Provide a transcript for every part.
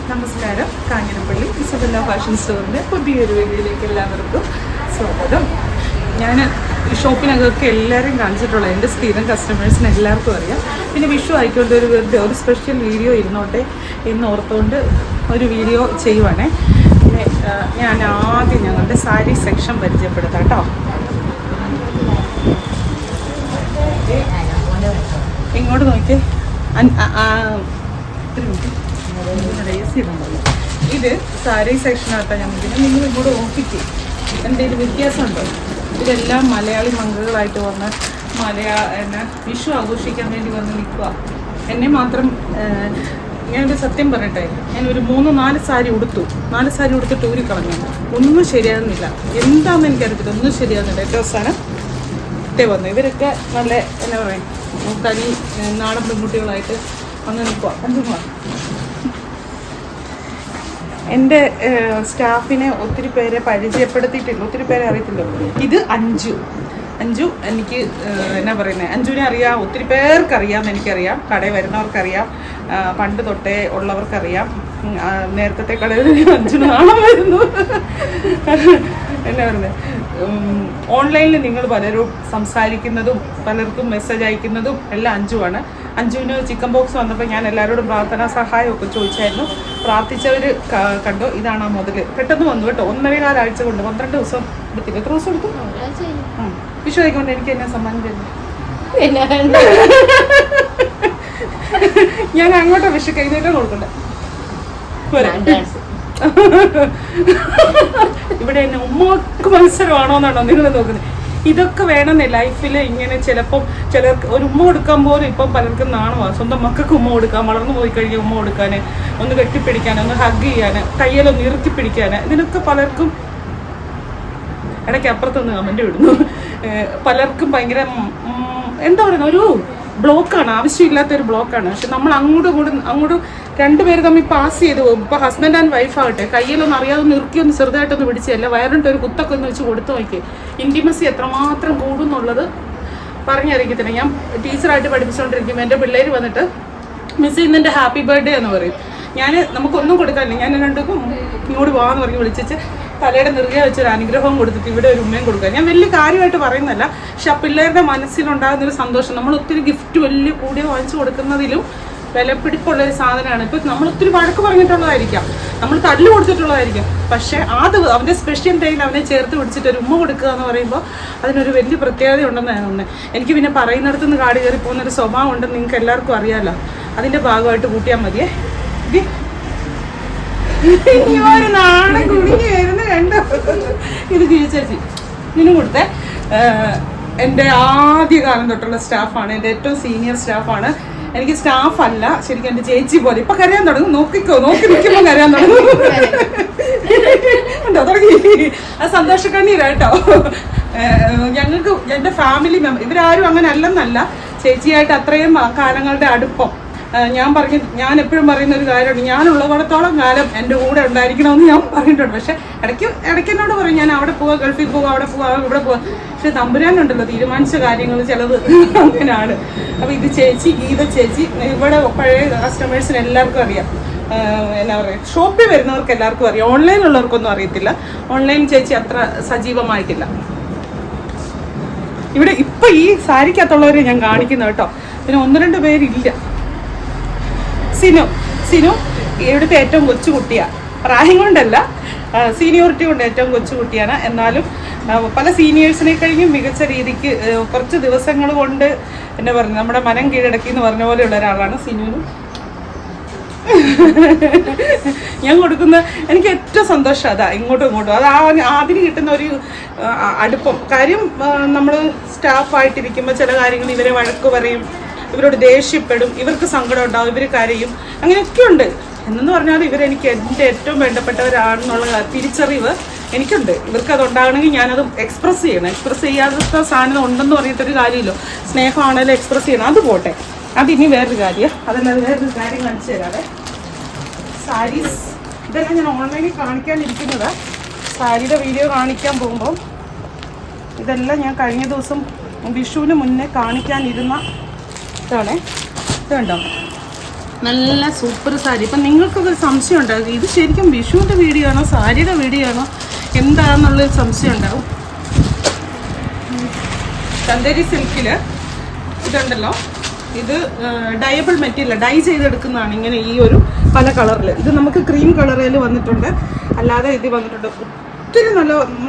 നമസ്കാരം. Kanjirappally Isabella fashion സ്റ്റോറിൻ്റെ പുതിയൊരു വീഡിയോയിലേക്ക് എല്ലാവർക്കും സ്വാഗതം. ഞാൻ ഷോപ്പിനകത്തൊക്കെ എല്ലാവരും കാണിച്ചിട്ടുള്ള എൻ്റെ സ്ഥിരം കസ്റ്റമേഴ്സിന് എല്ലാവർക്കും അറിയാം. പിന്നെ വിഷു ആയിക്കൊണ്ട് ഒരു സ്പെഷ്യൽ വീഡിയോ ഇരുന്നോട്ടെ എന്ന് ഓർത്തുകൊണ്ട് ഒരു വീഡിയോ ചെയ്യുവാണേ. പിന്നെ ഞാൻ ആദ്യം ഞങ്ങളുടെ സാരി സെക്ഷൻ പരിചയപ്പെടുത്താം കേട്ടോ. ഇങ്ങോട്ട് നോക്കിയേ, ഇത് സാരി സെക്ഷനകത്താണ് ഞാൻ ഇതിന് നിങ്ങൾ ഇങ്ങോട്ട് നോക്കിക്കേ. എന്തെങ്കിലും വ്യത്യാസമുണ്ടോ? ഇതെല്ലാം മലയാളി മംഗളായിട്ട് വന്ന് വിഷു ആഘോഷിക്കാൻ വേണ്ടി വന്ന് നിൽക്കുക. എന്നെ മാത്രം ഞാനൊരു സത്യം പറയട്ടെ, ഞാനൊരു 3-4 സാരി ഉടുത്തു. 4 സാരി ഉടുത്തിട്ട് ഊരിക്കളഞ്ഞു. ഒന്നും ശരിയാകുന്നില്ല. എന്താണെന്ന് എനിക്കറിയത്തില്ല, ഒന്നും ശരിയാകുന്നില്ല. ഏറ്റവും അവസാനം വന്നു. ഇവരൊക്കെ നല്ല എന്നാ പറയും, തനി നാടൻ പെൺകുട്ടികളായിട്ട് വന്ന് നിൽക്കുക. എന്തുവാ എൻ്റെ സ്റ്റാഫിനെ ഒത്തിരി പേരെ പരിചയപ്പെടുത്തിയിട്ടില്ല, ഒത്തിരി പേരെ അറിയത്തില്ല. ഇത് അഞ്ജു എനിക്ക് എന്നാ പറയുന്നത്, അഞ്ജുവിനെ അറിയാം, ഒത്തിരി പേർക്കറിയാം. എനിക്കറിയാം, കടയിൽ വരുന്നവർക്കറിയാം, പണ്ട് തൊട്ടേ ഉള്ളവർക്കറിയാം. നേരത്തെ കടയിൽ അഞ്ജുന് നാണം വരുന്നു. എന്നാ പറയുന്നത്, ഓൺലൈനിൽ നിങ്ങൾ പലരും സംസാരിക്കുന്നതും പലർക്കും മെസ്സേജ് അയക്കുന്നതും എല്ലാം അഞ്ജുവാണ്. അഞ്ജുവിന് ചിക്കൻ ബോക്സ് വന്നപ്പോൾ ഞാൻ എല്ലാവരോടും പ്രാർത്ഥനാ സഹായമൊക്കെ ചോദിച്ചായിരുന്നു. പ്രാർത്ഥിച്ചവർ കണ്ടു. ഇതാണ് ആ മുതൽ. പെട്ടെന്ന് വന്നു കേട്ടോ. 1.25 ആഴ്ച കൊണ്ട് 12 ദിവസം എടുത്തില്ല. എത്ര ദിവസം എടുത്തു? വിഷു ആയിക്കൊണ്ട് എനിക്ക് എന്നെ സമ്മാനം തരുന്നു. ഞാൻ അങ്ങോട്ടോ വിഷു കഴിഞ്ഞിട്ട് കൊടുക്കണ്ടേ. ഇവിടെ എന്നെ ഉമ്മക്ക് മത്സരമാണോ എന്നാണോ നിങ്ങൾ നോക്കുന്നത്? ഇതൊക്കെ വേണമെന്നേ ലൈഫിൽ. ഇങ്ങനെ ചിലപ്പം ചിലർക്ക് ഒരു ഉമ്മ കൊടുക്കാൻ പോലും ഇപ്പം പലർക്കും നാണമാണ്. സ്വന്തം മക്കൾക്ക് ഉമ്മ കൊടുക്കാൻ, വളർന്നു പോയി കഴിഞ്ഞ് ഉമ്മ കൊടുക്കാൻ, ഒന്ന് കെട്ടിപ്പിടിക്കാൻ, ഒന്ന് ഹഗ് ചെയ്യാൻ, കയ്യിലൊന്ന് ഇറുക്കി പിടിക്കാൻ, ഇതിനൊക്കെ പലർക്കും ഇടയ്ക്ക് അപ്പുറത്തൊന്ന് കമന്റ് വിടുന്നു. പലർക്കും ഭയങ്കര എന്താ പറയുക, ഒരു ബ്ലോക്കാണ്, ആവശ്യമില്ലാത്തൊരു ബ്ലോക്കാണ്. പക്ഷെ നമ്മൾ അങ്ങോട്ടും രണ്ടുപേര് തമ്മിൽ പാസ് ചെയ്ത് പോകും. ഇപ്പോൾ ഹസ്ബൻഡ് ആൻഡ് വൈഫ് ആകട്ടെ, കയ്യിലൊന്നും അറിയാതെ നിർക്കി ഒന്ന് ചെറുതായിട്ടൊന്ന് പിടിച്ചല്ല, വയറിട്ട് ഒരു കുത്തൊക്കെ ഒന്ന് വെച്ച് കൊടുത്തു നോക്കി. ഇൻറ്റിമസി എത്രമാത്രം കൂടുന്നുള്ളത് പറഞ്ഞറിയിക്കത്തില്ല. ഞാൻ ടീച്ചറായിട്ട് പഠിപ്പിച്ചുകൊണ്ടിരിക്കുമ്പോൾ എൻ്റെ പിള്ളേർ വന്നിട്ട് മിസ് ഇന്നെൻ്റെ ഹാപ്പി ബർത്ത്ഡേ എന്ന് പറയും. നമുക്കൊന്നും കൊടുക്കാനില്ല, ഞാൻ രണ്ടും ഇങ്ങോട്ട് പോകാമെന്ന് പറഞ്ഞ് വിളിച്ചിട്ട് തലയുടെ നിറുകെ വെച്ചൊരു അനുഗ്രഹവും കൊടുത്തിട്ട് ഇവിടെ ഒരു ഉമ്മയും കൊടുക്കുക. ഞാൻ വലിയ കാര്യമായിട്ട് പറയുന്നല്ല, പക്ഷെ ആ പിള്ളേരുടെ മനസ്സിലുണ്ടാകുന്നൊരു സന്തോഷം. നമ്മൾ ഒത്തിരി ഗിഫ്റ്റ് വലിയ കൂടിയ വാങ്ങിച്ചു കൊടുക്കുന്നതിലും വിലപിടിപ്പുള്ളൊരു സാധനമാണ്. ഇപ്പം നമ്മൾ ഒത്തിരി വഴക്ക് പറഞ്ഞിട്ടുള്ളതായിരിക്കാം, നമ്മൾ തല്ല് കൊടുത്തിട്ടുള്ളതായിരിക്കും, പക്ഷേ അവൻ്റെ സ്പെഷ്യൽ ഡേയിൽ അവനെ ചേർത്ത് പിടിച്ചിട്ട് ഒരു ഉമ്മ കൊടുക്കുക എന്ന് പറയുമ്പോൾ അതിനൊരു വലിയ പ്രത്യേകത ഉണ്ടെന്നാണ് തോന്നുന്നത്. എനിക്ക് പിന്നെ പറയുന്നിടത്തുനിന്ന് കാട് കയറി പോകുന്നൊരു സ്വഭാവം ഉണ്ടെന്ന് നിങ്ങൾക്ക് എല്ലാവർക്കും അറിയാമല്ലോ. അതിൻ്റെ ഭാഗമായിട്ട് കൂട്ടിയാൽ മതിയേ. ഒരു നാണം കുടുങ്ങി വരുന്ന കണ്ടോ? ഇത് ചേച്ചി നിന്നും കൊടുത്തേ. എൻ്റെ ആദ്യകാലം തൊട്ടുള്ള സ്റ്റാഫാണ്, എൻ്റെ ഏറ്റവും സീനിയർ സ്റ്റാഫാണ്. എനിക്ക് സ്റ്റാഫ് അല്ല, ശരിക്കും എൻ്റെ ചേച്ചി പോലെ. ഇപ്പൊ കരയാൻ തുടങ്ങും, നോക്കി നിൽക്കുമ്പോൾ കരയാൻ തുടങ്ങും. ഉണ്ടോ തുടങ്ങി? അത് സന്തോഷക്കണ്ണീരാട്ടോ. ഞങ്ങൾക്ക് എൻ്റെ ഫാമിലി ഇവരാരും അങ്ങനെ അല്ലെന്നല്ല, ചേച്ചിയായിട്ട് അത്രയും കാലങ്ങളുടെ അടുപ്പം. ഞാൻ എപ്പോഴും പറയുന്ന ഒരു കാര്യമാണ്, ഞാനുള്ളവിടത്തോളം കാലം എൻ്റെ കൂടെ ഉണ്ടായിരിക്കണമെന്ന് ഞാൻ പറഞ്ഞിട്ടുണ്ട്. പക്ഷെ ഇടയ്ക്ക് എന്നോട് പറയും, ഞാൻ അവിടെ പോവാം, ഗൾഫിൽ പോവാം, അവിടെ പോവാം, ഇവിടെ പോവാം. പക്ഷെ തമ്പുരാനുണ്ടല്ലോ തീരുമാനിച്ച കാര്യങ്ങൾ ചിലത് അങ്ങനെയാണ്. അപ്പോൾ ഇത് ചേച്ചി, ഗീത ചേച്ചി, ഇവിടെ പഴയ കസ്റ്റമേഴ്സിന് എല്ലാവർക്കും അറിയാം. എന്നാ പറയുക, ഷോപ്പിൽ വരുന്നവർക്ക് എല്ലാവർക്കും അറിയാം. ഓൺലൈനുള്ളവർക്കൊന്നും അറിയത്തില്ല. ഓൺലൈൻ ചേച്ചി അത്ര സജീവമായിട്ടില്ല. ഇവിടെ ഇപ്പം ഈ സാരിക്കകത്തുള്ളവരെ ഞാൻ കാണിക്കുന്നു കേട്ടോ. പിന്നെ 1-2 പേരില്ല. സിനു ഇവിടുത്തെ ഏറ്റവും കൊച്ചു കുട്ടിയാണ്. പ്രായം കൊണ്ടല്ല, സീനിയോറിറ്റി കൊണ്ട് ഏറ്റവും കൊച്ചു കുട്ടിയാണ്. എന്നാലും പല സീനിയേഴ്സിനെ കഴിഞ്ഞും മികച്ച രീതിക്ക് കുറച്ച് ദിവസങ്ങൾ കൊണ്ട് എന്നാ പറയുന്നത്, നമ്മുടെ മനം കീഴടക്കി എന്ന് പറഞ്ഞ പോലെയുള്ള ഒരാളാണ് സിനുവിനും. ഞാൻ കൊടുക്കുന്ന എനിക്ക് ഏറ്റവും സന്തോഷം അതാ, ഇങ്ങോട്ടും അത് അതിന് കിട്ടുന്ന ഒരു അടുപ്പം. കാര്യം നമ്മൾ സ്റ്റാഫായിട്ടിരിക്കുമ്പോൾ ചില കാര്യങ്ങൾ ഇവരെ വഴക്ക് പറയും, ഇവരോട് ദേഷ്യപ്പെടും, ഇവർക്ക് സങ്കടം ഉണ്ടാവും, ഇവർ കരയും, അങ്ങനെയൊക്കെ ഉണ്ട്. എന്നു പറഞ്ഞാൽ ഇവരെനിക്ക് എൻ്റെ ഏറ്റവും വേണ്ടപ്പെട്ടവരാണെന്നുള്ള തിരിച്ചറിവ് എനിക്കുണ്ട്. ഇവർക്ക് അതുണ്ടാകണമെങ്കിൽ ഞാനത് എക്സ്പ്രസ് ചെയ്യണം. എക്സ്പ്രസ് ചെയ്യാത്ത സാധനം ഉണ്ടെന്ന് പറഞ്ഞിട്ടൊരു കാര്യമില്ലോ. സ്നേഹമാണെങ്കിലും എക്സ്പ്രസ് ചെയ്യണം. അത് പോട്ടെ, അതിനി വേറൊരു കാര്യം. അതല്ലാതെ വേറൊരു കാര്യം കാണിച്ചു തരാതെ. സാരീസ് ഇതെല്ലാം ഞാൻ ഓൺലൈനിൽ കാണിക്കാനിരിക്കുന്നത്. സാരിയുടെ വീഡിയോ കാണിക്കാൻ പോകുമ്പോൾ ഇതെല്ലാം ഞാൻ കഴിഞ്ഞ ദിവസം വിഷുവിന് മുന്നേ കാണിക്കാനിരുന്ന ഇതാണേ. ഇത് കണ്ടോ, നല്ല സൂപ്പർ സാരി. ഇപ്പം നിങ്ങൾക്കൊക്കെ ഒരു സംശയം ഉണ്ടാകും, ഇത് ശരിക്കും വിഷുവിൻ്റെ വീഡിയോ ആണോ സാരിയുടെ വീഡിയോ ആണോ എന്താണെന്നുള്ളൊരു സംശയം ഉണ്ടാവും. ചന്ദേരി സിൽക്കിൽ ഇതുണ്ടല്ലോ, ഇത് ഡയബിൾ മെറ്റീരിയൽ, ഡൈ ചെയ്തെടുക്കുന്നതാണ്. ഇങ്ങനെ ഈ ഒരു പല കളറിൽ, ഇത് നമുക്ക് ക്രീം കളറിൽ വന്നിട്ടുണ്ട്, അല്ലാതെ ഇത് വന്നിട്ടുണ്ട്. ഒത്തിരി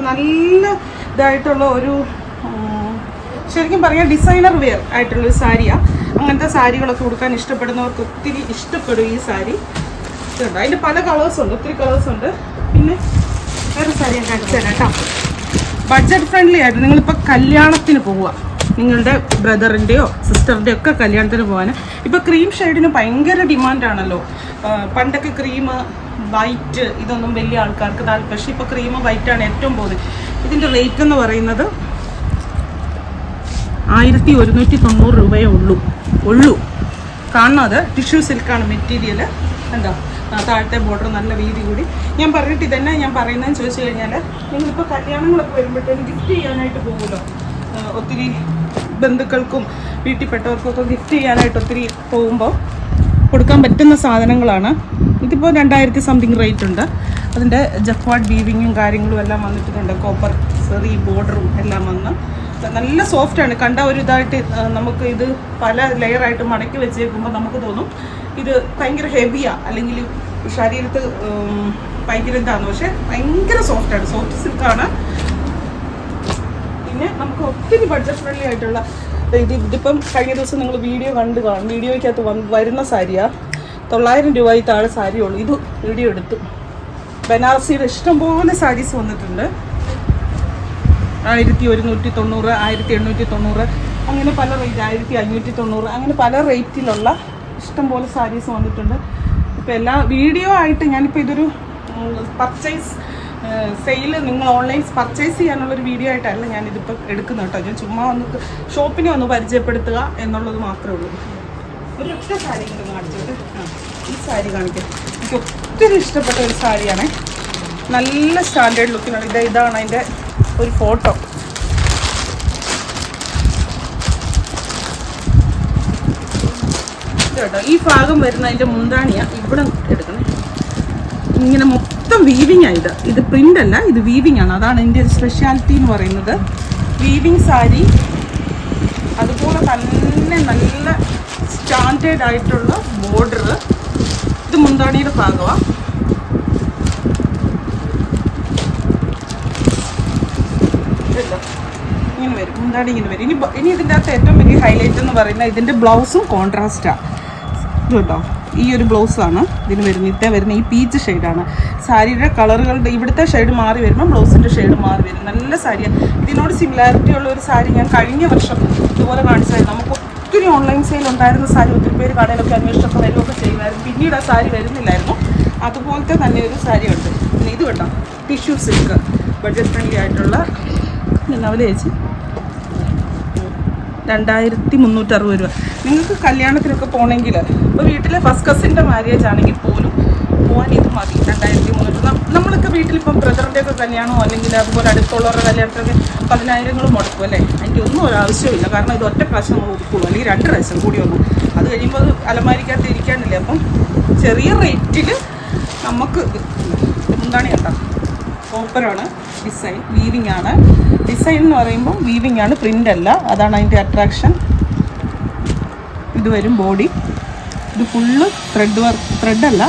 നല്ല ഇതായിട്ടുള്ള ഒരു, ശരിക്കും പറയാം ഡിസൈനർ വെയർ ആയിട്ടുള്ളൊരു സാരിയാണ്. അങ്ങനത്തെ സാരികളൊക്കെ കൊടുക്കാൻ ഇഷ്ടപ്പെടുന്നവർക്ക് ഒത്തിരി ഇഷ്ടപ്പെടും ഈ സാരി. ഇതുണ്ട്, അതിൻ്റെ പല കളേഴ്സുണ്ട്, ഒത്തിരി കളേഴ്സുണ്ട്. പിന്നെ വേറെ സാരി ഞാൻ കാണിച്ചു തരാം കേട്ടോ. ബഡ്ജറ്റ് ഫ്രണ്ട്ലി ആയിട്ട് നിങ്ങളിപ്പോൾ കല്യാണത്തിന് പോവുക, നിങ്ങളുടെ ബ്രദറിൻ്റെയോ സിസ്റ്ററിൻ്റെയോ ഒക്കെ കല്യാണത്തിന് പോകാൻ. ഇപ്പോൾ ക്രീം ഷെയ്ഡിന് ഭയങ്കര ഡിമാൻഡാണല്ലോ. പണ്ടൊക്കെ ക്രീം വൈറ്റ് ഇതൊന്നും വലിയ ആൾക്കാർക്ക് താല്പര്യം, പക്ഷേ ഇപ്പോൾ ക്രീം വൈറ്റാണ് ഏറ്റവും പോകുന്നത്. ഇതിൻ്റെ റേറ്റ് എന്ന് പറയുന്നത് 1190 രൂപയേ ഉള്ളൂ. കാണുന്നത് ടിഷ്യൂ സിൽക്കാണ് മെറ്റീരിയൽ. എന്താ താഴത്തെ ബോർഡർ നല്ല വീതി കൂടി. ഞാൻ പറഞ്ഞിട്ട് ഇതന്നെ ഞാൻ പറയുന്നതെന്ന് ചോദിച്ചു കഴിഞ്ഞാൽ, നിങ്ങളിപ്പോൾ കല്യാണങ്ങളൊക്കെ വരുമ്പോഴത്തേനും ഗിഫ്റ്റ് ചെയ്യാനായിട്ട് പോകുമല്ലോ, ഒത്തിരി ബന്ധുക്കൾക്കും വീട്ടിൽപ്പെട്ടവർക്കൊക്കെ ഗിഫ്റ്റ് ചെയ്യാനായിട്ട് ഒത്തിരി പോകുമ്പോൾ കൊടുക്കാൻ പറ്റുന്ന സാധനങ്ങളാണ്. ഇതിപ്പോൾ 2000 സംതിങ് റേറ്റ് ഉണ്ട്. അതിൻ്റെ ജക്വാഡ് വീവിങ്ങും കാര്യങ്ങളും എല്ലാം വന്നിട്ടുണ്ട്. കോപ്പർ സെറി ബോർഡറും എല്ലാം വന്ന് നല്ല സോഫ്റ്റാണ്. കണ്ട ഒരു ഇതായിട്ട് നമുക്ക് ഇത് പല ലെയറായിട്ട് മടക്കി വെച്ചേക്കുമ്പോൾ നമുക്ക് തോന്നും ഇത് ഭയങ്കര ഹെവിയാണ്, അല്ലെങ്കിൽ ശരീരത്ത് ഭയങ്കര ഇതാണ്. പക്ഷേ ഭയങ്കര സോഫ്റ്റാണ്, സോഫ്റ്റ് സിൽക്കാണ്. പിന്നെ നമുക്ക് ഒത്തിരി ബഡ്ജറ്റ് ഫ്രണ്ട്ലി ആയിട്ടുള്ള ഇതിപ്പം കഴിഞ്ഞ ദിവസം നിങ്ങൾ വീഡിയോ കണ്ടു കാണും, വീഡിയോയ്ക്കകത്ത് വരുന്ന സാരിയാണ്. 900 രൂപയിൽ താഴെ സാരിയുള്ളൂ. ഇത് വീഡിയോ എടുത്തു. ബനാറസിയുടെ ഇഷ്ടംപോലെ സാരീസ് വന്നിട്ടുണ്ട്. 1190, 1890, അങ്ങനെ പല റേറ്റ്, 1590, അങ്ങനെ പല റേറ്റിലുള്ള ഇഷ്ടംപോലെ സാരീസ് വന്നിട്ടുണ്ട്. ഇപ്പോൾ എല്ലാ വീഡിയോ ആയിട്ട് ഞാനിപ്പോൾ ഇതൊരു പർച്ചേസ് സെയിൽ, നിങ്ങൾ ഓൺലൈൻ പർച്ചേസ് ചെയ്യാനുള്ളൊരു വീഡിയോ ആയിട്ടല്ല ഞാനിതിപ്പോൾ എടുക്കുന്നത് കേട്ടോ. ഞാൻ ചുമ്മാ വന്നിട്ട് ഷോപ്പിനെ ഒന്ന് പരിചയപ്പെടുത്തുക എന്നുള്ളത് മാത്രമേ ഉള്ളൂ. ഒരു ഒറ്റ സാരി ഇങ്ങനെ കാണിച്ചിട്ട്, ഈ സാരി കാണിക്കാം. എനിക്ക് ഒത്തിരി ഇഷ്ടപ്പെട്ട ഒരു സാരിയാണ്. നല്ല സ്റ്റാൻഡേർഡ് ലുക്കിനാണ്. ഇതാണ് അതിൻ്റെ ഒരു ഫോട്ടോ. കേട്ടോ, ഈ ഭാഗം വരുന്ന അതിൻ്റെ മുന്താണിയാണ്. ഇവിടെ എടുക്കണേ, ഇങ്ങനെ മൊത്തം വീവിങ് ആണ്. ഇത് പ്രിന്റ് അല്ല, ഇത് വീവിങ് ആണ്. അതാണ് ഇതിൻ്റെ ഒരു സ്പെഷ്യാലിറ്റി എന്ന് പറയുന്നത്. വീവിങ് സാരി, അതുപോലെ തന്നെ നല്ല സ്റ്റാൻഡേർഡ് ആയിട്ടുള്ള ബോർഡർ. ഇത് മുന്താണിയുടെ ഭാഗമാണ്. ഇങ്ങനെ വരും, മുന്താണി ഇങ്ങനെ വരും. ഇനി ഇതിൻ്റെ അകത്ത് ഏറ്റവും വലിയ ഹൈലൈറ്റ് എന്ന് പറയുന്നത് ഇതിൻ്റെ ബ്ലൗസും കോൺട്രാസ്റ്റാണ്. കേട്ടോ, ഈ ഒരു ബ്ലൗസാണ് ഇതിന് വരുന്നത്. ഇത്തേ വരുന്ന ഈ പീച്ച് ഷെയ്ഡാണ്. സാരിയുടെ കളറുകളുടെ ഇവിടുത്തെ ഷെയ്ഡ് മാറി വരുമ്പോൾ ബ്ലൗസിൻ്റെ ഷെയ്ഡ് മാറി വരും. നല്ല സാരിയാണ്. ഇതിനോട് സിമിലാരിറ്റി ഉള്ള ഒരു സാരി ഞാൻ കഴിഞ്ഞ വർഷം ഇതുപോലെ കാണിച്ചായിരുന്നു. നമുക്ക് ഒത്തിരി ഓൺലൈൻ സെയിൽ ഉണ്ടായിരുന്ന സാരി ഒത്തിരി പേര് കടയിലൊക്കെ അന്വേഷിച്ചൊക്കെ വരുമൊക്കെ ചെയ്യുമായിരുന്നു. പിന്നീട് ആ സാരി വരുന്നില്ലായിരുന്നു. അതുപോലത്തെ തന്നെ ഒരു സാരി ഉണ്ട്. പിന്നെ ഇത് കേട്ടോ, ടിഷ്യൂ സിൽക്ക്, ബഡ്ജറ്റ് ഫ്രണ്ട്ലി ആയിട്ടുള്ള നവല ചേച്ചി 2360 രൂപ. നിങ്ങൾക്ക് കല്യാണത്തിനൊക്കെ പോകണമെങ്കിൽ, ഇപ്പോൾ വീട്ടിലെ ഫസ്റ്റ് കസിൻ്റെ മാര്യേജ് ആണെങ്കിൽ പോലും പോകാൻ ഇത് മതി. 2300. നമ്മളൊക്കെ വീട്ടിലിപ്പം ബ്രദറിൻ്റെയൊക്കെ കല്യാണമോ അല്ലെങ്കിൽ അതുപോലെ അടുത്തുള്ളവരുടെ കല്യാണത്തിനൊക്കെ 10,000 മുടക്കും അല്ലേ. എനിക്ക് ഒന്നും ഒരാവശ്യമില്ല. കാരണം ഇത് ഒറ്റ പ്രാവശ്യം നമ്മൾ ഉടുക്കുള്ളൂ, അല്ലെങ്കിൽ 2 പ്രാവശ്യം കൂടി ഒന്നും. അത് കഴിയുമ്പോൾ അത് അലമാരിക്കകത്ത് ഇരിക്കാനില്ലേ. അപ്പം ചെറിയ റേറ്റിൽ നമുക്ക് എന്താണ് കേട്ടോ. കോപ്പറാണ് ഡിസൈൻ, വീവിങ് ആണ്. ഡിസൈൻ എന്ന് പറയുമ്പോൾ വീവിങ് ആണ്, പ്രിൻ്റ് അല്ല. അതാണ് അതിൻ്റെ അട്രാക്ഷൻ. ഇത് വരും ബോഡി. ഇത് ഫുള്ള് ത്രെഡല്ല,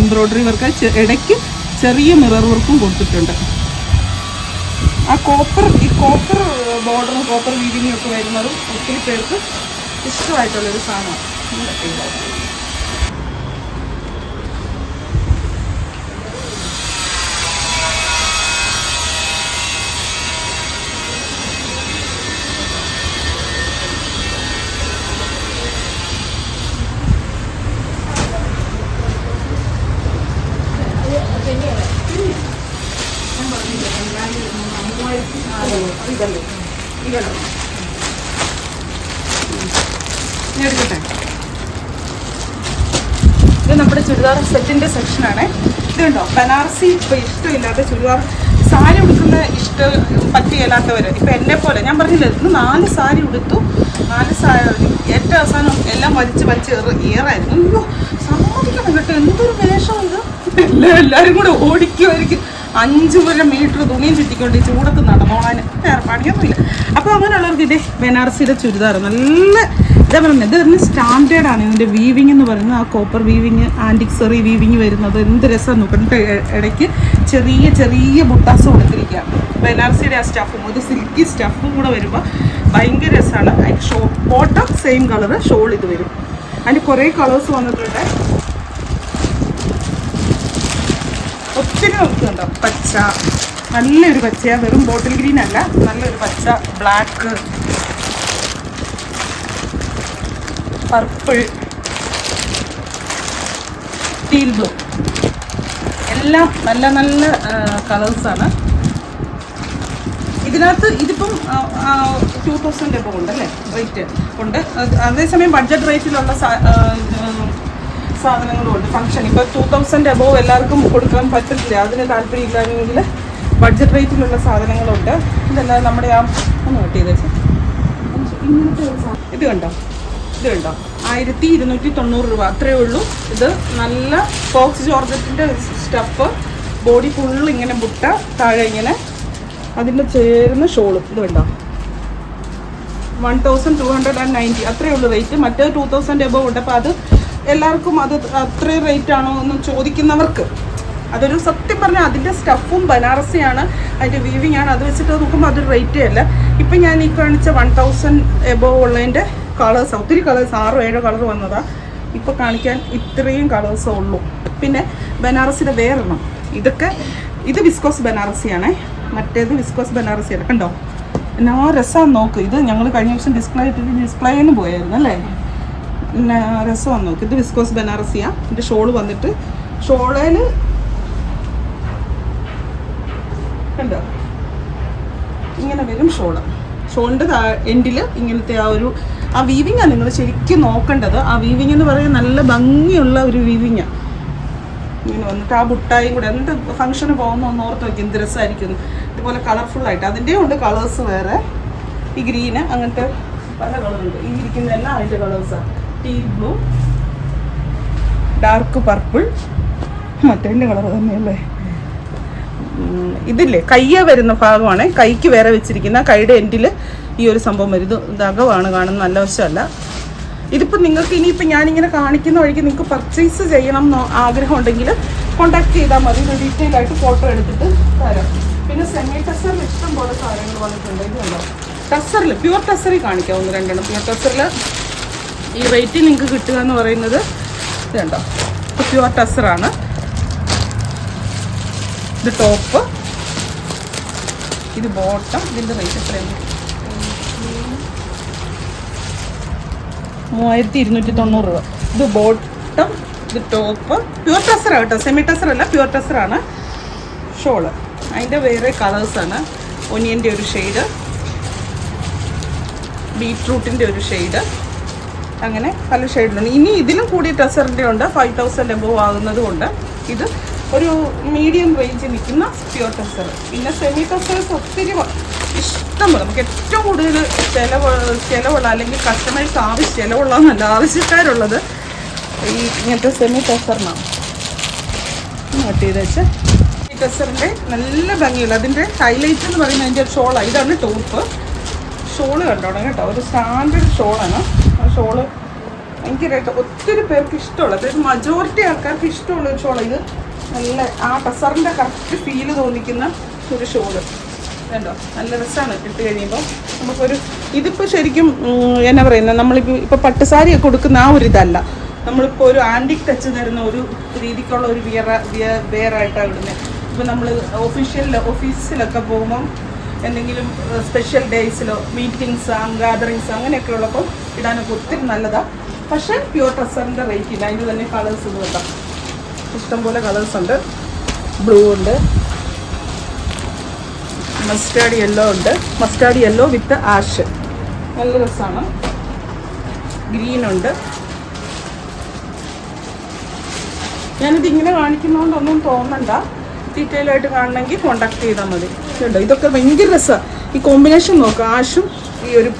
എംബ്രോയ്ഡറി വർക്ക്. ഇടയ്ക്ക് ചെറിയ മിറർ വർക്കും കൊടുത്തിട്ടുണ്ട്. ഈ കോപ്പർ ബോർഡറും കോപ്പർ വീവിങ്ങും ഒക്കെ വരുന്നതും ഒത്തിരി പേർക്ക് ഇഷ്ടമായിട്ടുള്ളൊരു സാധനമാണ്. ഇത് നമ്മുടെ ചുരിദാർ സെറ്റിൻ്റെ സെക്ഷനാണ്. ഇതുണ്ടോ, ബനാറസി ഇപ്പോൾ ഇഷ്ടമില്ലാത്ത ചുരിദാർ സാരി ഉടുക്കുന്ന പറ്റിയില്ലാത്തവർ ഇപ്പം എന്നെ പോലെ ഞാൻ പറഞ്ഞില്ല, ഇന്ന് 4 സാരി ഉടുത്തു. 4 സാരി ഏറ്റവും അവസാനം എല്ലാം വലിച്ച് ഏറായിരുന്നു. അയ്യോ സമ്മതിക്കണം കേട്ടോ, എന്തൊരു വേഷം ഇത്. എല്ലാവരും കൂടെ ഓടിക്കുമായിരിക്കും. 5 മീറ്റർ തുണിയും ചുറ്റിക്കൊണ്ട് ഈ ചൂടത്ത് നടന്നോളാൻ വേറെ പണിയൊന്നുമില്ല. അപ്പോൾ അങ്ങനെയുള്ളവർക്ക് ഇതേ ബനാറസിയുടെ ചുരിദാർ നല്ല ഇതാ പറയുന്നത്. ഇത് വരുന്നത് സ്റ്റാൻഡേർഡാണ്. ഇതിൻ്റെ വീവിങ് എന്ന് പറയുന്നത് ആ കോപ്പർ വീവിങ്, ആൻറ്റിക്സറി വീവിങ് വരുന്നത് എന്ത് രസമാണ് നോക്കണ്ട. ഇടയ്ക്ക് ചെറിയ ബുട്ടാസ് കൊടുത്തിരിക്കുക. ബനാറസിയുടെ ആ സ്റ്റഫും ഒരു സിൽക്കി സ്റ്റഫും കൂടെ വരുമ്പോൾ ഭയങ്കര രസമാണ്. അതിൻ്റെ ബോട്ടം സെയിം കളറ്, ഷോൾ ഇത് വരും. അതിൻ്റെ കുറേ കളേഴ്സ് വന്നിട്ടുണ്ട്. ഒത്തിരി നോക്കുന്നുണ്ടോ, പച്ച, നല്ലൊരു പച്ചയാണ്, വെറും ബോട്ടിൽ ഗ്രീൻ അല്ല, നല്ലൊരു പച്ച, ബ്ലാക്ക്, പർപ്പിൾ, ടീൽ ബ്ലൂ, എല്ലാം നല്ല കളേഴ്സാണ്. ഇതിനകത്ത് ഇതിപ്പം 2000 എബോ ഉണ്ടല്ലേ റേറ്റ് ഉണ്ട്. അതേസമയം ബഡ്ജറ്റ് റേറ്റിലുള്ള സാധനങ്ങളും ഉണ്ട്. ഫംഗ്ഷൻ ഇപ്പോൾ 2000 എബോവ് എല്ലാവർക്കും കൊടുക്കാൻ പറ്റില്ല, അതിന് താല്പര്യമില്ലായെങ്കിൽ ബഡ്ജറ്റ് റേറ്റിലുള്ള സാധനങ്ങളുണ്ട്. ഇതെല്ലാം നമ്മുടെ ആ ഒന്ന് നോട്ട് ചെയ്ത് വെച്ചാൽ ഇങ്ങനത്തെ ഇത് കണ്ടോ 1290 രൂപ അത്രയേ ഉള്ളൂ. ഇത് നല്ല ഫോക്സ് ജോർജറ്റിൻ്റെ സ്റ്റഫ്, ബോഡി ഫുള്ള് ഇങ്ങനെ ബുട്ട, താഴെ ഇങ്ങനെ അതിൻ്റെ ചേരുന്ന ഷോളും. ഇത് കണ്ടോ 1290 അത്രയേ ഉള്ളൂ റേറ്റ്. മറ്റേ 2000 എബോവ് ഉണ്ട്. അപ്പോൾ അത് എല്ലാവർക്കും അത് അത്രയും റേറ്റ് ആണോ എന്ന് ചോദിക്കുന്നവർക്ക് അതൊരു സത്യം പറഞ്ഞാൽ അതിൻ്റെ സ്റ്റഫും ബനാറസിയാണ്, അതിൻ്റെ വീവിങ് ആണ്. അത് വെച്ചിട്ട് നോക്കുമ്പോൾ അതൊരു റേറ്റേ അല്ല. ഇപ്പം ഞാൻ ഈ കാണിച്ച 1000 എബോവ് ഉള്ളതിൻ്റെ കളേഴ്സ്, ഒത്തിരി കളേഴ്സ് 6-7 കളർ വന്നതാണ്. ഇപ്പോൾ കാണിക്കാൻ ഇത്രയും കളേഴ്സേ ഉള്ളൂ. പിന്നെ ബനാറസിയുടെ വേറെണ്ണം, ഇത് വിസ്കോസ് ബനാറസിയാണേ, മറ്റേത് വിസ്കോസ് ബനാറസിയാണ്. കണ്ടോ എന്നാ രസമാണ് നോക്ക്. ഇത് ഞങ്ങൾ കഴിഞ്ഞ ദിവസം ഡിസ്പ്ലേന്ന് പോയായിരുന്നു അല്ലേ, പിന്നെ രസമാണ് നോക്ക്. ഇത് വിസ്കോസ് ബനാറസിയാണ്. ഇതിൻ്റെ ഷോള് വന്നിട്ട് ഷോളയിൽ കണ്ടോ ഇങ്ങനെ വരും ഷോളിൻ്റെ എൻഡിൽ ഇങ്ങനത്തെ ആ വീവിങ്ങാണ് നിങ്ങൾ ശരിക്കും നോക്കേണ്ടത്. ആ വീവിങ് എന്ന് പറയുന്നത് നല്ല ഭംഗിയുള്ള ഒരു വീവിങ്ങാണ്. ഇങ്ങനെ വന്നിട്ട് ആ ബുട്ടായും കൂടെ എന്ത് ഫംഗ്ഷന് പോകുന്ന ഒന്ന് ഓർത്ത് വയ്ക്കും, എന്ത് രസമായിരിക്കും. ഇതുപോലെ കളർഫുള്ളായിട്ട് അതിൻ്റെ ഉണ്ട് കളേഴ്സ് വേറെ. ഈ ഗ്രീന് അങ്ങനത്തെ പല കളറുണ്ട്. ഈ ഇരിക്കുന്നതെല്ലാം അതിൻ്റെ കളേഴ്സാണ്. ടീൽ ബ്ലൂ, ഡാർക്ക് പർപ്പിൾ, മറ്റേതിൻ്റെ കളർ തന്നെയല്ലേ. ഇതില്ലേ കയ്യ വരുന്ന ഭാഗമാണ്, കൈക്ക് വേറെ വെച്ചിരിക്കുന്ന കൈയുടെ എൻഡിൽ ഈ ഒരു സംഭവം വരും. ഇത് ദഗവാണ് കാണുന്നത്, നല്ല വശമല്ല. ഇതിപ്പോൾ നിങ്ങൾക്ക് ഇനിയിപ്പോൾ ഞാനിങ്ങനെ കാണിക്കുന്ന വഴിക്ക് നിങ്ങൾക്ക് പർച്ചേസ് ചെയ്യണം എന്നോ ആഗ്രഹം ഉണ്ടെങ്കിൽ കോൺടാക്ട് ചെയ്താൽ മതി. ഇത് ഡീറ്റെയിൽ ആയിട്ട് ഫോട്ടോ എടുത്തിട്ട് തരാം. പിന്നെ സെമി ടെസറിൽ ഇഷ്ടം പോലെ സാധനങ്ങൾ വന്നിട്ടുണ്ട്. ഇതുണ്ടോ ടെസറിൽ, പ്യുവർ ടെസറിൽ കാണിക്കാം 1-2 പ്യുവർ ടെസറിൽ ഈ റേറ്റിൽ നിങ്ങൾക്ക് കിട്ടുക എന്ന് പറയുന്നത്. ഇതുണ്ടോ പ്യുവർ ടെസറാണ്. ഇത് ടോപ്പ്, ഇത് ബോട്ടം. ഇതിൻ്റെ റേറ്റ് എത്രയാണ്? 3290 രൂപ. ഇത് ബോട്ടം, ഇത് ടോപ്പ്. പ്യുവർ ടെസറാണ് കേട്ടോ, സെമി ടെസറല്ല, പ്യുവർ ടെസറാണ്. ഷോള് അതിൻ്റെ വേറെ കളേഴ്സാണ്. ഒനിയൻ്റെ ഒരു ഷെയ്ഡ്, ബീട്രൂട്ടിൻ്റെ ഒരു ഷെയ്ഡ്, അങ്ങനെ പല ഷെയ്ഡിലുണ്ട്. ഇനി ഇതിലും കൂടിയ ടെസറിൻ്റെ ഉണ്ട്, 5000 എബോവ് ആകുന്നതും ഉണ്ട്. ഇത് ഒരു മീഡിയം റേഞ്ചിൽ നിൽക്കുന്ന പ്യുവർ ടെസർ. പിന്നെ സെമി ടെസേഴ്സ് ഒത്തിരി ഇഷ്ടം പോലെ. നമുക്ക് ഏറ്റവും കൂടുതൽ ചിലവുള്ള അല്ലെങ്കിൽ കസ്റ്റമേഴ്സ് ചിലവുള്ളതെന്നല്ല ആവശ്യക്കാരുള്ളത് ഈ ഇങ്ങനത്തെ സെമി ടെസറിനാണ്. നോട്ട് ചെയ്ത് വെച്ചാൽ ഈ ടെസറിൻ്റെ നല്ല ഭംഗിയുള്ള അതിൻ്റെ ഹൈലൈറ്റ് എന്ന് പറയുന്നത് അതിൻ്റെ ഷോളാണ്. ഇതാണ് ടോപ്പ്. ഷോള് കണ്ടോണം കേട്ടോ, ഒരു സ്റ്റാൻഡേർഡ് ഷോളാണ്. ആ ഷോള് ഭയങ്കരമായിട്ട് ഒത്തിരി പേർക്ക് ഇഷ്ടമുള്ള, അതായത് മജോറിറ്റി ആൾക്കാർക്ക് ഇഷ്ടമുള്ള ഒരു ഷോളാണ് ഇത്. നല്ല ആ ടെസറിൻ്റെ കറക്റ്റ് ഫീല് തോന്നിക്കുന്ന ഒരു ഷോള് വേണ്ടോ, നല്ല രസമാണ് ഇട്ട് കഴിയുമ്പോൾ. നമുക്കൊരു ഇതിപ്പോൾ ശരിക്കും എന്നാ പറയുന്നത്, നമ്മളിപ്പോൾ പട്ടുസാരിയൊക്കെ കൊടുക്കുന്ന ആ ഒരു ഇതല്ല, നമ്മളിപ്പോൾ ഒരു ആൻറ്റിക് ടച്ച് തരുന്ന ഒരു രീതിക്കുള്ള ഒരു വെയറായിട്ടാണ് ഇടുന്നത്. ഇപ്പോൾ നമ്മൾ ഓഫീസിലൊക്കെ പോകുമ്പം എന്തെങ്കിലും സ്പെഷ്യൽ ഡേയ്സിലോ മീറ്റിങ്സ് ഗാദറിങ്സ് അങ്ങനെയൊക്കെ ഉള്ളപ്പോൾ ഇടാനൊക്കെ ഒത്തിരി നല്ലതാണ്. പക്ഷേ പ്യുവർ ടെസറിൻ്റെ റേറ്റ് ഇല്ല. അതിൻ്റെ തന്നെ കളേഴ്സ് ഇത് കേട്ടോ, ഇഷ്ടംപോലെ കളേഴ്സ് ഉണ്ട്. ബ്ലൂ ഉണ്ട്, മസ്റ്റാർഡ് യെല്ലോ ഉണ്ട്, മസ്റ്റാർഡ് യെല്ലോ വിത്ത് ആഷ്, നല്ല രസമാണ്. ഗ്രീൻ ഉണ്ട്. ഞാനിത് ഇങ്ങനെ കാണിക്കുന്നതുകൊണ്ടൊന്നും തോന്നണ്ട, ഡീറ്റെയിൽ ആയിട്ട് കാണണമെങ്കിൽ കോൺടാക്ട് ചെയ്താൽ മതി. കേട്ടോ, ഇതൊക്കെ ഭയങ്കര രസമാണ്. ഈ കോമ്പിനേഷൻ നോക്കുക, ആഷും ഈ ഒരു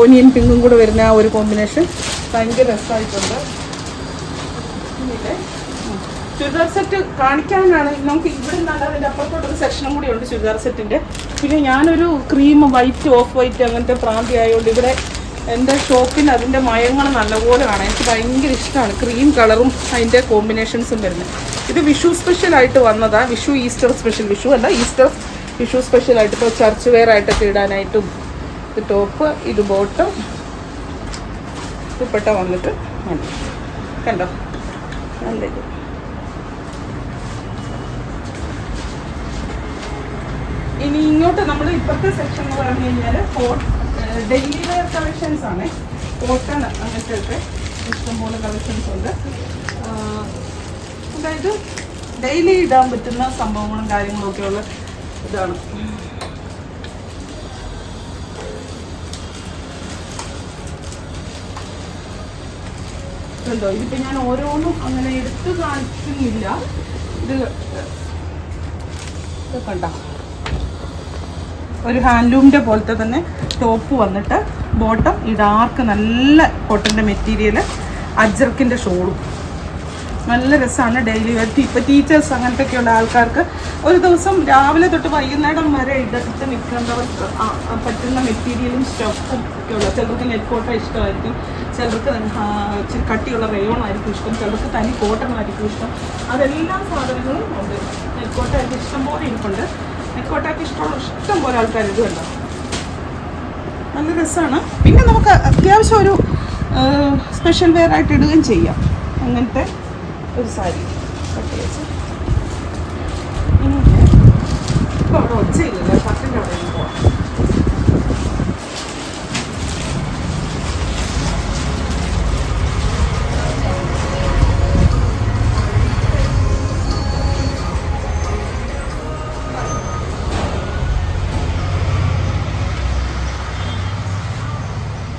ഒനിയൻ പിങ്കും കൂടെ വരുന്ന ആ ഒരു കോമ്പിനേഷൻ ഭയങ്കര രസമായിട്ടുണ്ട്. പിന്നെ ചുരിദാർ സെറ്റ് കാണിക്കാനാണ് നമുക്ക് ഇവിടെ നല്ല അതിൻ്റെ അപ്പുറത്തോട്ടൊരു സെക്ഷനും കൂടി ഉണ്ട് ചുരിദാർ സെറ്റിൻ്റെ. പിന്നെ ഞാനൊരു ക്രീം വൈറ്റ് ഓഫ് വൈറ്റ് അങ്ങനത്തെ പ്രാന്തി ആയതുകൊണ്ട് ഇവിടെ എൻ്റെ ഷോപ്പിന് അതിൻ്റെ മയങ്ങൾ നല്ലപോലെ കാണാം. എനിക്ക് ഭയങ്കര ഇഷ്ടമാണ് ക്രീം കളറും അതിൻ്റെ കോമ്പിനേഷൻസും വരുന്നത്. ഇത് വിഷു സ്പെഷ്യലായിട്ട് വന്നതാണ്. വിഷു ഈസ്റ്റർ സ്പെഷ്യൽ, വിഷു അല്ല ഈസ്റ്റർ, വിഷു സ്പെഷ്യലായിട്ട് ഇപ്പോൾ ചർച്ച് വെയർ ആയിട്ടൊക്കെ ഇടാനായിട്ടും. ഇത് ടോപ്പ്, ഇത് ബോട്ടം, ദുപ്പട്ട വന്നിട്ട് കണ്ടോ നല്ല ഇത്. ഇനി ഇങ്ങോട്ട് നമ്മൾ ഇപ്പോഴത്തെ സെക്ഷൻ എന്ന് പറഞ്ഞു കഴിഞ്ഞാൽ ഡെയിലി വെയർ കളക്ഷൻസ് ആണ്. കോട്ടൺ അങ്ങനത്തെ ഇഷ്ടംപോലെ കളക്ഷൻസ് ഉണ്ട്. അതായത് ഡെയിലി ഇടാൻ പറ്റുന്ന സംഭവങ്ങളും കാര്യങ്ങളും ഒക്കെ ഉള്ള ഇതാണ്. ണ്ടോ ഇതിപ്പോൾ ഞാൻ ഓരോന്നും അങ്ങനെ എടുത്ത് കാണിക്കുന്നില്ല. ഇത് കണ്ടോ ഒരു ഹാൻഡ്ലൂമിൻ്റെ പോലത്തെ തന്നെ ടോപ്പ് വന്നിട്ട് ബോട്ടം ഈ ഡാർക്ക് നല്ല കോട്ടൻ്റെ മെറ്റീരിയൽ, അജ്രക്കിൻ്റെ ഷോളും നല്ല രസമാണ്. ഡെയിലി വെയർ ഇപ്പോൾ ടീച്ചേഴ്സ് അങ്ങനത്തെയൊക്കെയുള്ള ആൾക്കാർക്ക് ഒരു ദിവസം രാവിലെ തൊട്ട് വൈകുന്നേരം വരെ ഇട്ട് നിൽക്കേണ്ടവർക്ക് പറ്റുന്ന മെറ്റീരിയലും സ്റ്റഫും ഒക്കെ ഉള്ള. ചിലർക്ക് നെറ്റ് കോട്ട ഇഷ്ടമായിരിക്കും, ചിലർക്ക് കട്ടിയുള്ള റയോൺ ആയിരിക്കും ഇഷ്ടം, ചിലർക്ക് തനി കോട്ടൺ ആയിരിക്കും ഇഷ്ടം. അതെല്ലാ സാധനങ്ങളും ഉണ്ട്. നെറ്റ് കോട്ട ആയിരിക്കും ഇഷ്ടം പോലെ ഇരിപ്പുണ്ട്. നെറ്റ് കോട്ടയൊക്കെ ഇഷ്ടം പോലെ ആൾക്കാർ ഇത് കണ്ടോ നല്ല രസമാണ്. പിന്നെ നമുക്ക് അത്യാവശ്യം ഒരു സ്പെഷ്യൽ വെയർ ആയിട്ട് ഇടുകയും ചെയ്യാം. അങ്ങനത്തെ ഒരു സാരി കട്ട് വെച്ച് ഇപ്പോൾ അവിടെ ഒച്ചയില്ലല്ലോ, ഷർട്ടിൻ്റെ അവിടെ പോവാം.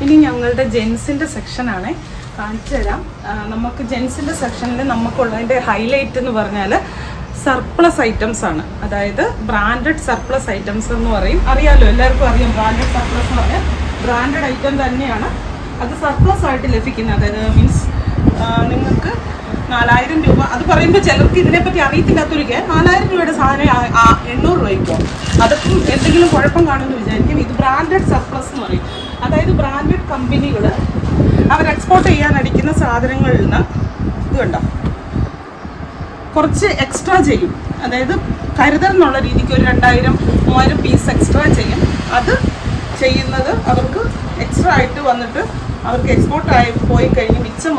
ഇനി ഞങ്ങളുടെ ജെൻസിൻ്റെ സെക്ഷനാണ്, കാണിച്ചു തരാം. നമുക്ക് ജെൻസിൻ്റെ സെക്ഷനിൽ നമുക്കുള്ളതിൻ്റെ ഹൈലൈറ്റ് എന്ന് പറഞ്ഞാൽ സർപ്ലസ് ഐറ്റംസ് ആണ്. അതായത് ബ്രാൻഡഡ് സർപ്ലസ് ഐറ്റംസ് എന്ന് പറയും. അറിയാമല്ലോ, എല്ലാവർക്കും അറിയാം ബ്രാൻഡഡ് സർപ്ലസ് എന്ന് പറഞ്ഞാൽ ബ്രാൻഡഡ് ഐറ്റം തന്നെയാണ്. അത് സർപ്ലസ് ആയിട്ട് ലഭിക്കുന്നത്. അതായത് മീൻസ് നിങ്ങൾക്ക് 4000 രൂപ, അത് പറയുമ്പോൾ ചിലർക്ക് ഇതിനെപ്പറ്റി അറിയത്തില്ലാത്തൊരിക്കൽ 4000 രൂപയുടെ സാധനം 800 രൂപയ്ക്കോ അതൊക്കെ എന്തെങ്കിലും കുഴപ്പം കാണുമെന്ന് വിചാരിക്കും. ഇത് ബ്രാൻഡഡ് സർപ്ലസ് എന്ന് പറയും. അതായത് ബ്രാൻഡഡ് കമ്പനികൾ അവർ എക്സ്പോർട്ട് ചെയ്യാൻ അടിക്കുന്ന സാധനങ്ങളിൽ നിന്ന് ഇത് കണ്ടോ കുറച്ച് എക്സ്ട്രാ ചെയ്യും. അതായത് കരുതൽ എന്നുള്ള രീതിക്ക് ഒരു 2000-3000 പീസ് എക്സ്ട്രാ ചെയ്യും. അത് ചെയ്യുന്നത് അവർക്ക് എക്സ്ട്രാ ആയിട്ട് വന്നിട്ട് അവർക്ക് എക്സ്പോർട്ട് ആയി പോയി കഴിഞ്ഞ് മിച്ചം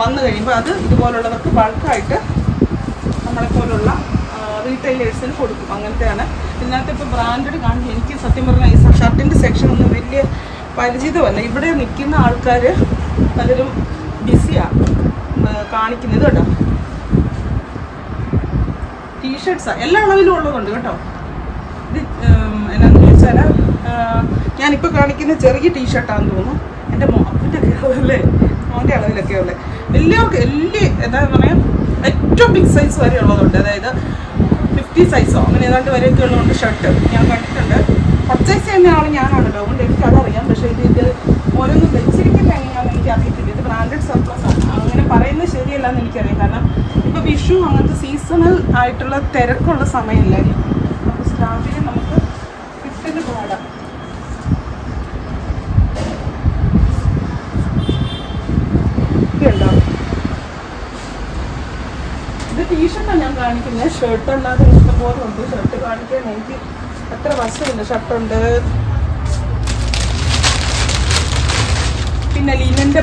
വന്നു കഴിയുമ്പോൾ അത് ഇതുപോലുള്ളവർക്ക് ബൾക്കായിട്ട് നമ്മളെപ്പോലുള്ള റീറ്റെയിലേഴ്സിന് കൊടുക്കും. അങ്ങനത്തെയാണ് ഇതിനകത്ത്. ഇപ്പോൾ ബ്രാൻഡഡ് കാണുമ്പോൾ എനിക്ക് സത്യം പറഞ്ഞാൽ ഈ ഷർട്ടിൻ്റെ സെക്ഷൻ ഒന്നും വലിയ പരിചിതമല്ല. ഇവിടെ നിൽക്കുന്ന ആൾക്കാർ പലരും ബിസിയാണ് കാണിക്കുന്നത് കേട്ടോ. ടീഷർട്ട്സാണ് എല്ലാ അളവിലും ഉള്ളതുണ്ട് കേട്ടോ. ഇത് എന്നാന്ന് ചോദിച്ചാൽ ഞാനിപ്പോൾ കാണിക്കുന്ന ചെറിയ ടീഷർട്ടാണെന്ന് തോന്നുന്നു. എൻ്റെ മോൻ്റെ അളവല്ലേ, മോൻ്റെ അളവിലൊക്കെ ഉള്ളത്. വലിയവർക്ക് എന്താ പറയുക ഏറ്റവും ബിഗ് സൈസ് വരെ ഉള്ളതുണ്ട്. അതായത് 50 സൈസോ അങ്ങനെ ഏതാണ്ട് വരെയൊക്കെ ഉള്ളതുകൊണ്ട് ഷർട്ട് ഞാൻ കണ്ടിട്ടുണ്ട്. പർച്ചേസ് ചെയ്യുന്ന ആൾ ഞാനാണല്ലോ, അതുകൊണ്ട് എനിക്കതറിയാം. പക്ഷേ ഇത് ഓരോന്നും വെച്ചിരിക്കുന്നത് എങ്ങനെയാണെന്ന് എനിക്കറിയത്തില്ല. ഇത് ബ്രാൻഡഡ് സർപ്ലസ് ആണ്. അങ്ങനെ പറയുന്നത് ശരിയല്ല എന്ന് എനിക്കറിയാം. കാരണം ഇപ്പോൾ വിഷു അങ്ങനത്തെ സീസണൽ ആയിട്ടുള്ള തിരക്കുള്ള സമയമല്ലേ, അപ്പോൾ സ്റ്റാഫിന് നമുക്ക് കിട്ടുന്ന പാടാം. ഇതുണ്ടോ, ഇത് ടീഷർട്ടാണ് ഞാൻ കാണിക്കുന്നത്. ഷർട്ട് അല്ലാതെ ഇഷ്ടംപോലെ ഉണ്ട്. ഷർട്ട് കാണിക്കാൻ എനിക്ക് അത്ര വശമില്ല. ഷർട്ടുണ്ട്, പിന്നെ ലിനൻ്റെ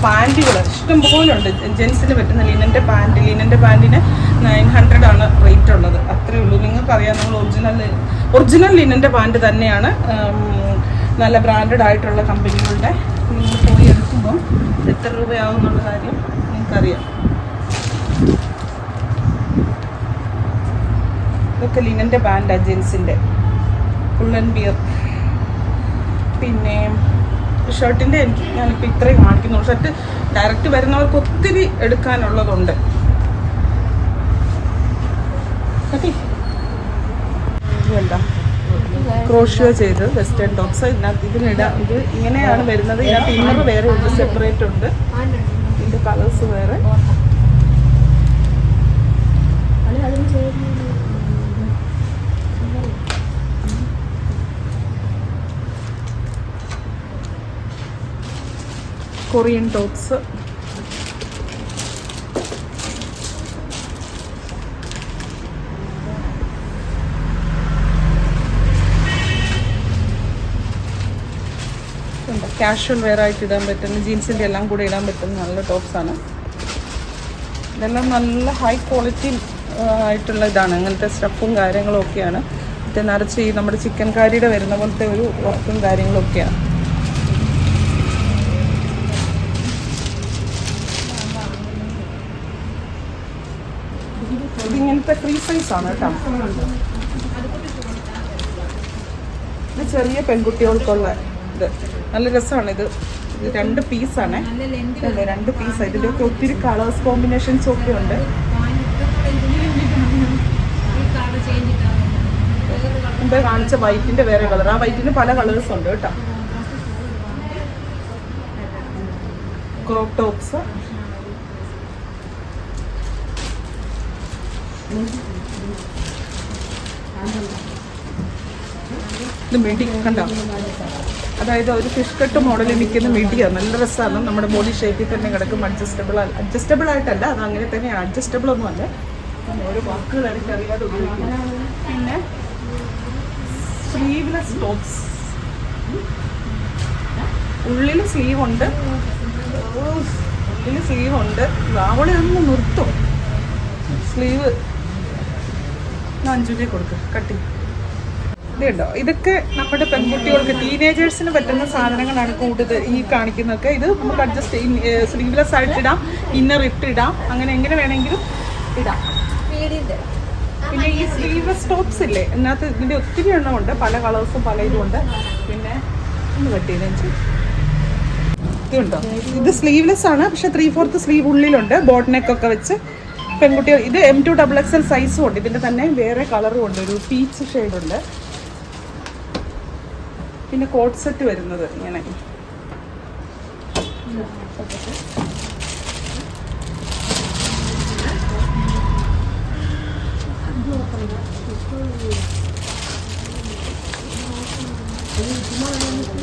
പാൻറ്റുകൾ ഇഷ്ടംപോലെ ഉണ്ട്. ജെൻസിന് പറ്റുന്ന ലിനൻ്റെ പാൻറ്റിന് 900 ആണ് റേറ്റ് ഉള്ളത്. അത്രയേ ഉള്ളൂ. നിങ്ങൾക്കറിയാം, നമ്മൾ ഒറിജിനൽ ലിനൻ്റെ പാൻറ്റ് തന്നെയാണ്. നല്ല ബ്രാൻഡഡ് ആയിട്ടുള്ള കമ്പനികളുടെ. നിങ്ങൾ പോയി എടുക്കുമ്പം എത്ര രൂപയാവും എന്നുള്ള കാര്യം നിങ്ങൾക്കറിയാം. ഇതൊക്കെ ലിനൻ്റെ പാൻറ്റാണ് ജെൻസിൻ്റെ, ഫുൾ ആൻഡ് ബിയർ. പിന്നെ ഷർട്ടിൻ്റെ ഞാനിപ്പോൾ ഇത്രയും കാണിക്കുന്നുള്ളൂ. ഷർട്ട് ഡയറക്റ്റ് വരുന്നവർക്ക് ഒത്തിരി എടുക്കാനുള്ളതുണ്ട്. കട്ടി എന്താ ക്രോഷ്യോ ചെയ്ത് വെസ്റ്റേൺ ടോപ്സ് ഇതിനകത്ത് ഇതിനിടാം. ഇത് ഇങ്ങനെയാണ് വരുന്നത്. ഇതിനകത്ത് ഇന്നർ വേറെ ഉണ്ട്, സെപ്പറേറ്റ് ഉണ്ട്. ഇതിൻ്റെ കളേഴ്സ് വേറെ. Korean tops. കാഷ്വൽ വെയർ ആയിട്ട് ഇടാൻ പറ്റുന്ന, ജീൻസിൻ്റെ എല്ലാം കൂടെ ഇടാൻ പറ്റുന്ന നല്ല ടോപ്സാണ്. ഇതെല്ലാം നല്ല ഹൈ ക്വാളിറ്റി ആയിട്ടുള്ള ഇതാണ്. അങ്ങനത്തെ സ്റ്റഫും കാര്യങ്ങളും ഒക്കെയാണ്. ഇത് നിറച്ച് ഈ നമ്മുടെ ചിക്കൻ കാരിയുടെ വരുന്ന പോലത്തെ ഒരു വർക്കും കാര്യങ്ങളും ഒക്കെയാണ്. ഇതിങ്ങനത്തെ ഫ്രീ സൈസ് ആണ് കേട്ടോ. ഇത് ചെറിയ പെൺകുട്ടികൾക്കുള്ള ഇത് നല്ല രസമാണ്. ഇത് 2 പീസാണ്. 2 പീസ്. ഇതിലൊക്കെ ഒത്തിരി കളേഴ്സ് കോമ്പിനേഷൻസ് ഒക്കെ ഉണ്ട്. മുമ്പേ കാണിച്ച വൈറ്റിന്റെ വേറെ കളർ. ആ വൈറ്റിന് പല കളേഴ്സ് ഉണ്ട് കേട്ടോ. Crop tops. ഇത് മിഡി കണ്ടോ? അതായത് ഒരു ഫിഷ് കട്ട് മോഡലിൽ നിൽക്കുന്ന മിഡിയാണ്. നല്ല രസമാണ്. നമ്മുടെ ബോഡി ഷേപ്പിൽ തന്നെ കിടക്കും. അഡ്ജസ്റ്റബിൾ ആയിട്ടല്ല, അത് അങ്ങനെ തന്നെ അഡ്ജസ്റ്റബിൾ ഒന്നും അല്ല. ഓരോ വാക്കുകൾ എനിക്ക് അറിയാതെ ഉപയോഗിക്കുന്നത്. പിന്നെ സ്ലീവ്ലെസ് ടോപ്സ്. ഉള്ളിൽ സ്ലീവ് ഉണ്ട്. അവളെ ഒന്ന് നിർത്തും. സ്ലീവ് 5 രൂപ കൊടുക്കും കട്ടി. ഇതുണ്ടോ? ഇതൊക്കെ നമ്മുടെ പെൺകുട്ടികൾക്ക്, ടീനേജേഴ്സിന് പറ്റുന്ന സാധനങ്ങളാണ് കൂടുതൽ ഈ കാണിക്കുന്നതൊക്കെ. ഇത് നമുക്ക് അഡ്ജസ്റ്റ് സ്ലീവ്ലെസ് ആയിട്ടിടാം, ഇന്നർ ഇട്ടിടാം, അങ്ങനെ എങ്ങനെ വേണമെങ്കിലും ഇടാം. പിന്നെ ഈ സ്ലീവ്ലെസ് ടോപ്സ് ഇല്ലേ, ഇതിനകത്ത് ഇതിൻ്റെ ഒത്തിരി എണ്ണം ഉണ്ട്. പല കളേഴ്സും പല ഇതുമുണ്ട്. പിന്നെ ഒന്ന് കട്ടിയതെന്ന് ഇതുണ്ടോ? ഇത് സ്ലീവ്ലെസ് ആണ്, പക്ഷെ 3/4 സ്ലീവ് ഉള്ളിലുണ്ട്. ബോട്ട് നെക്ക് ഒക്കെ വെച്ച് പെൺകുട്ടികൾ. ഇത് M2 XXL സൈസും ഉണ്ട്. ഇതിൻ്റെ തന്നെ വേറെ കളറും ഉണ്ട്. ഒരു പീച്ച് ഷെയ്ഡുണ്ട്. പിന്നെ കോട്ട് സെറ്റ് വരുന്നത് ഇങ്ങനെ.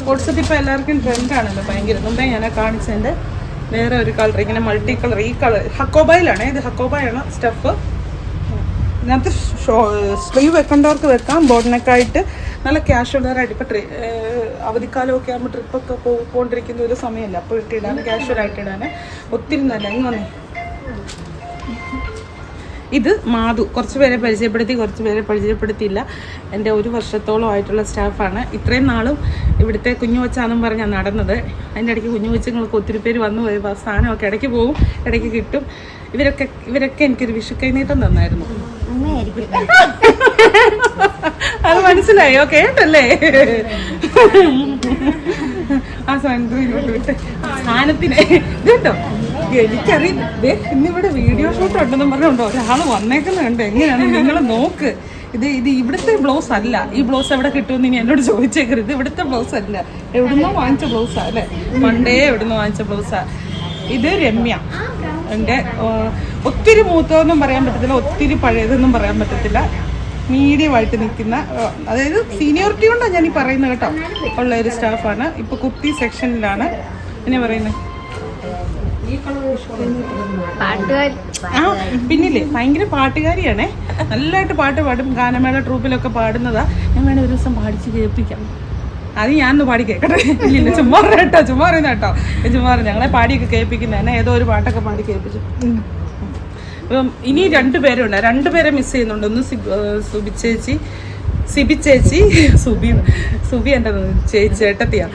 കോട്ട് സെറ്റ് ഇപ്പോൾ എല്ലാവർക്കും ട്രെൻഡാണല്ലോ ഭയങ്കര. മുമ്പേ ഞാൻ കാണിച്ചതിൻ്റെ വേറെ ഒരു കളർ, ഇങ്ങനെ മൾട്ടി കളർ. ഈ കളർ ഹക്കോബായിലാണ്. ഇത് ഹക്കോബായാണ് സ്റ്റഫ്. ഇതിനകത്ത് സ്ലീവ് വെക്കേണ്ടവർക്ക് വെക്കാം. ബോട്ട് നെക്കായിട്ട് നല്ല ക്യാഷ്വൽ വെയറായിട്ട്. ഇപ്പോൾ അവധിക്കാലമൊക്കെ ആകുമ്പോൾ ട്രിപ്പൊക്കെ പോകൊണ്ടിരിക്കുന്ന ഒരു സമയമല്ല, അപ്പോൾ ഇട്ടിടാൻ ക്യാഷ്വലായിട്ട് ഇടാൻ ഒത്തിരി നല്ല. ഇങ്ങനെ ഇത് മാധു കുറച്ച് പേരെ പരിചയപ്പെടുത്തി, കുറച്ച് പേരെ പരിചയപ്പെടുത്തിയില്ല. എൻ്റെ 1 വർഷത്തോളം ആയിട്ടുള്ള സ്റ്റാഫാണ്. ഇത്രയും നാളും ഇവിടുത്തെ കുഞ്ഞുവച്ചാന്നും പറഞ്ഞാൽ നടന്നത്. അതിൻ്റെ ഇടയ്ക്ക് കുഞ്ഞുവച്ചങ്ങൾക്ക് ഒത്തിരി പേര് വന്നു പോയി. സ്ഥാനമൊക്കെ ഇടയ്ക്ക് പോവും, ഇടയ്ക്ക് കിട്ടും. ഇവരൊക്കെ എനിക്കൊരു വിഷു കൈനീട്ടം തന്നായിരുന്നു. അത് മനസ്സിലായോ? കേട്ടല്ലേ? ആ സ്ഥാനത്തിന് ഇതുണ്ടോ? എനിക്കറിയില്ല. ഇന്നിവിടെ വീഡിയോ ഷൂട്ട് ഉണ്ടെന്നും പറഞ്ഞുണ്ടോ ഒരാൾ വന്നേക്കുന്നുണ്ട്. എങ്ങനെയാണ് നിങ്ങൾ നോക്ക്. ഇത് ഇവിടുത്തെ ബ്ലൗസ് അല്ല. ഈ ബ്ലൗസ് എവിടെ കിട്ടുമെന്ന് ഇനി എന്നോട് ചോദിച്ചേക്കരുത്. ഇവിടുത്തെ ബ്ലൗസ് അല്ല, എവിടുന്നോ വാങ്ങിച്ച ബ്ലൗസാ അല്ലേ? പണ്ടേ എവിടുന്നോ വാങ്ങിച്ച ബ്ലൗസാ. ഇത് രമ്യ. എൻ്റെ ഒത്തിരി മൂത്തതൊന്നും പറയാൻ പറ്റത്തില്ല, ഒത്തിരി പഴയതൊന്നും പറയാൻ പറ്റത്തില്ല. മീഡിയമായിട്ട് നിൽക്കുന്ന, അതായത് സീനിയോറിറ്റി കൊണ്ടാണ് ഞാൻ ഈ പറയുന്നത് കേട്ടോ, ഉള്ള ഒരു സ്റ്റാഫാണ്. ഇപ്പോൾ കുർത്തി സെക്ഷനിലാണ്. എന്നെ പറയുന്നത് പിന്നില്ലേ ഭയങ്കര പാട്ടുകാരിയാണേ. നല്ലതായിട്ട് പാട്ട് പാടും. ഗാനമേള ട്രൂപ്പിലൊക്കെ പാടുന്നതാ. ഞാൻ വേണേൽ ഒരു ദിവസം പാടിച്ച് കേൾപ്പിക്കാം. അത് ഞാനൊന്ന് പാടി കേൾക്കട്ടെ. ഇല്ല ചുമ്മാ കേട്ടോ, ചുമ്മാ പറയുന്ന കേട്ടോ, ചുമ്മാ ഞങ്ങളെ പാടിയൊക്കെ കേൾപ്പിക്കുന്നതന്നെ. ഏതോ ഒരു പാട്ടൊക്കെ പാടി കേൾപ്പിച്ചു. അപ്പം ഇനി 2 പേരുണ്ട്. 2 പേരെ മിസ് ചെയ്യുന്നുണ്ട്. ഒന്ന് സുബി ചേച്ചി, സിബി ചേച്ചി, സുബി എൻ്റെ ചേട്ടത്തിയാണ്.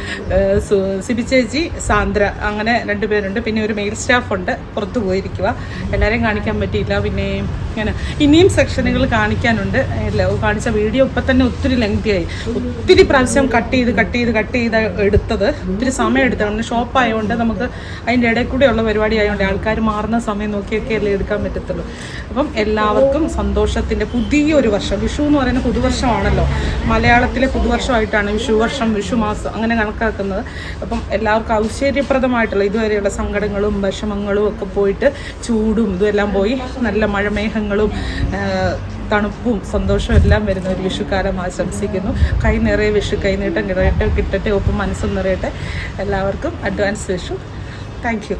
സിബി ചേച്ചി, സാന്ദ്ര, അങ്ങനെ 2 പേരുണ്ട്. പിന്നെ ഒരു മെയിൽ സ്റ്റാഫുണ്ട്, പുറത്ത് പോയിരിക്കുക. എല്ലാവരെയും കാണിക്കാൻ പറ്റിയില്ല. പിന്നെ ഇങ്ങനെ ഇനിയും സെക്ഷനുകൾ കാണിക്കാനുണ്ട്. കാണിച്ച വീഡിയോ ഇപ്പം തന്നെ ഒത്തിരി ലെങ്തിയായി. ഒത്തിരി പ്രാവശ്യം കട്ട് ചെയ്ത് എടുത്തത് ഒത്തിരി സമയം എടുത്തത്. ഷോപ്പായതുകൊണ്ട് നമുക്ക് അതിൻ്റെ ഇടയിൽ കൂടെയുള്ള പരിപാടി ആയതുകൊണ്ട് ആൾക്കാർ മാറുന്ന സമയം നോക്കിയൊക്കെ അല്ലേ എടുക്കാൻ പറ്റത്തുള്ളൂ. അപ്പം എല്ലാവർക്കും സന്തോഷത്തിൻ്റെ പുതിയൊരു വർഷം. വിഷു എന്ന് പറയുന്ന പുതുവർഷമാണല്ലോ, മലയാളത്തിലെ പുതുവർഷമായിട്ടാണ് വിഷു മാസം അങ്ങനെ കണക്കാക്കുന്നത്. അപ്പം എല്ലാവർക്കും ഐശ്വര്യപ്രദമായിട്ടുള്ള ഇതുവരെയുള്ള സങ്കടങ്ങളും വിഷമങ്ങളും ഒക്കെ പോയിട്ട് ചൂടും ഇതുമെല്ലാം പോയി നല്ല മഴമേഘങ്ങളും തണുപ്പും സന്തോഷവും എല്ലാം വരുന്ന ഒരു വിഷുക്കാലം ആശംസിക്കുന്നു. കൈ നിറയെ വിഷു കൈനീട്ടം കിട്ടട്ടെ, ഒപ്പം മനസ്സും നിറയട്ടെ. എല്ലാവർക്കും അഡ്വാൻസ് വിഷു. Thank you.